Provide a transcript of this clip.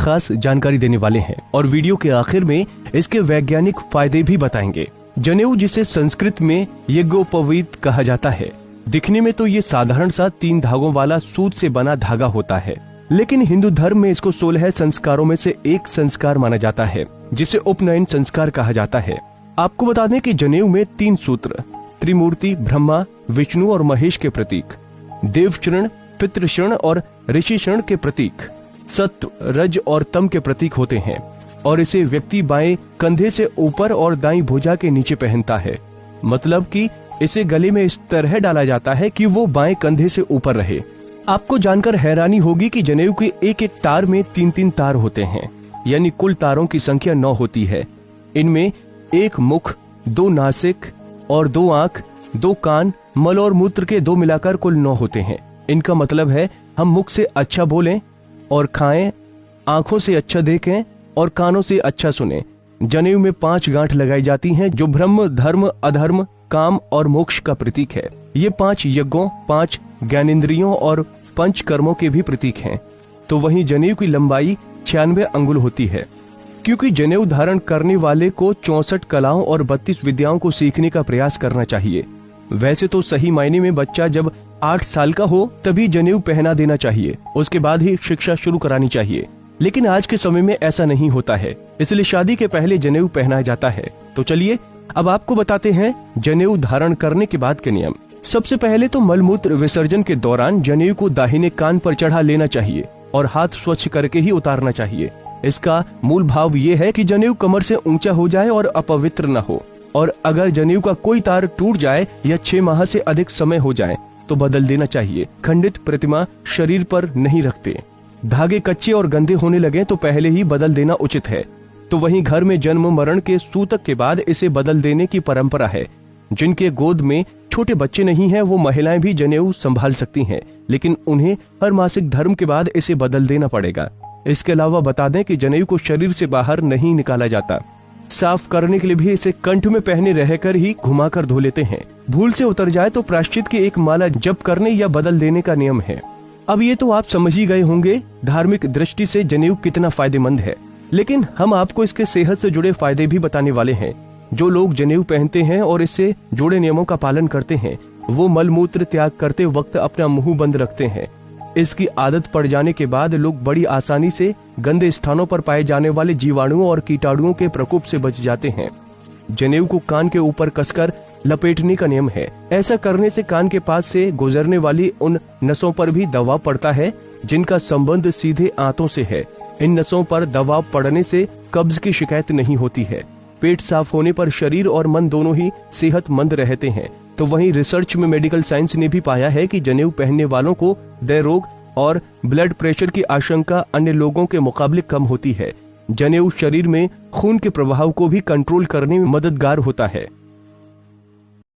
खास जानकारी देने वाले हैं और वीडियो के आखिर में इसके वैज्ञानिक फायदे भी बताएंगे। जनेऊ, जिसे संस्कृत में यज्ञोपवीत कहा जाता है, दिखने में तो ये साधारण सा 3 धागों वाला सूत से बना धागा होता है, लेकिन हिंदू धर्म में इसको 16 संस्कारों में से एक संस्कार माना जाता है, जिसे उपनयन संस्कार कहा जाता है। आपको बता दें कि जनेऊ में 3 सूत्र त्रिमूर्ति ब्रह्मा, विष्णु और महेश के प्रतीक, देवशरण, पितृशरण और ऋषिशरण के प्रतीक, सत्व, रज और तम के प्रतीक होते हैं और इसे व्यक्ति बाएं कंधे से ऊपर और दाईं भुजा के नीचे पहनता है। मतलब कि इसे गले में इस तरह डाला जाता है कि वो बाएं कंधे से ऊपर रहे। आपको जानकर हैरानी होगी कि जनेऊ के एक एक तार में 3-3 तार होते हैं, यानी कुल तारों की संख्या 9 होती है। इनमें 1 मुख, 2 नासिक और 2 आंख, 2 कान, मल और मूत्र के 2 मिलाकर कुल 9 होते हैं। इनका मतलब है हम मुख से अच्छा बोलें और खाएं, आंखों से अच्छा देखें और कानों से अच्छा सुनें। जनेऊ में 5 गांठ लगाई जाती हैं जो ब्रह्म, धर्म, अधर्म, काम और मोक्ष का प्रतीक है। ये 5 यज्ञों, 5 ज्ञानेंद्रियों और 5 कर्मों के भी प्रतीक हैं। तो वहीं जनेऊ की लंबाई 96 अंगुल होती है, क्योंकि जनेऊ धारण करने वाले को 64 कलाओं और 32 विद्याओं को सीखने का प्रयास करना चाहिए। वैसे तो सही मायने में बच्चा जब 8 साल का हो तभी जनेऊ पहना देना चाहिए, उसके बाद ही शिक्षा शुरू करानी चाहिए। लेकिन आज के समय में ऐसा नहीं होता है, इसलिए शादी के पहले जनेऊ पहनाया जाता है। तो चलिए अब आपको बताते हैं जनेऊ धारण करने के बाद के नियम। सबसे पहले तो मलमूत्र विसर्जन के दौरान जनेऊ को दाहिने कान पर चढ़ा लेना चाहिए और हाथ स्वच्छ करके ही उतारना चाहिए। इसका मूल भाव ये है कि जनेऊ कमर से ऊंचा हो जाए और अपवित्र न हो, और अगर जनेऊ का कोई तार टूट जाए या 6 माह से अधिक समय हो जाए तो बदल देना चाहिए। खंडित प्रतिमा शरीर पर नहीं रखते। धागे कच्चे और गंदे होने लगे तो पहले ही बदल देना उचित है। तो वहीं घर में जन्म मरण के सूतक के बाद इसे बदल देने की परंपरा है। जिनके गोद में छोटे बच्चे नहीं हैं वो महिलाएं भी जनेऊ संभाल सकती हैं, लेकिन उन्हें हर मासिक धर्म के बाद इसे बदल देना पड़ेगा। इसके अलावा बता दें कि जनेऊ को शरीर से बाहर नहीं निकाला जाता। साफ करने के लिए भी इसे कंठ में पहने रहकर ही घुमाकर धो लेते हैं। भूल से उतर जाए तो प्रायश्चित की एक माला जप करने या बदल देने का नियम है। अब ये तो आप समझ ही गए होंगे धार्मिक दृष्टि से जनेऊ कितना फायदेमंद है, लेकिन हम आपको इसके सेहत से जुड़े फायदे भी बताने वाले हैं। जो लोग जनेऊ पहनते हैं और इससे जुड़े नियमों का पालन करते हैं वो मलमूत्र त्याग करते वक्त अपना मुंह बंद रखते हैं। इसकी आदत पड़ जाने के बाद लोग बड़ी आसानी से गंदे स्थानों पर पाए जाने वाले जीवाणुओं और कीटाणुओं के प्रकोप से बच जाते हैं। जनेऊ को कान के ऊपर कसकर लपेटने का नियम है। ऐसा करने से कान के पास से गुजरने वाली उन नसों पर भी दबाव पड़ता है जिनका संबंध सीधे आंतों से है। इन नसों पर दबाव पड़ने से कब्ज की शिकायत नहीं होती है। पेट साफ होने पर शरीर और मन दोनों ही सेहतमंद रहते हैं। तो वहीं रिसर्च में मेडिकल साइंस ने भी पाया है कि जनेऊ पहनने वालों को हृदय रोग और ब्लड प्रेशर की आशंका अन्य लोगों के मुकाबले कम होती है। जनेऊ शरीर में खून के प्रवाह को भी कंट्रोल करने में मददगार होता है।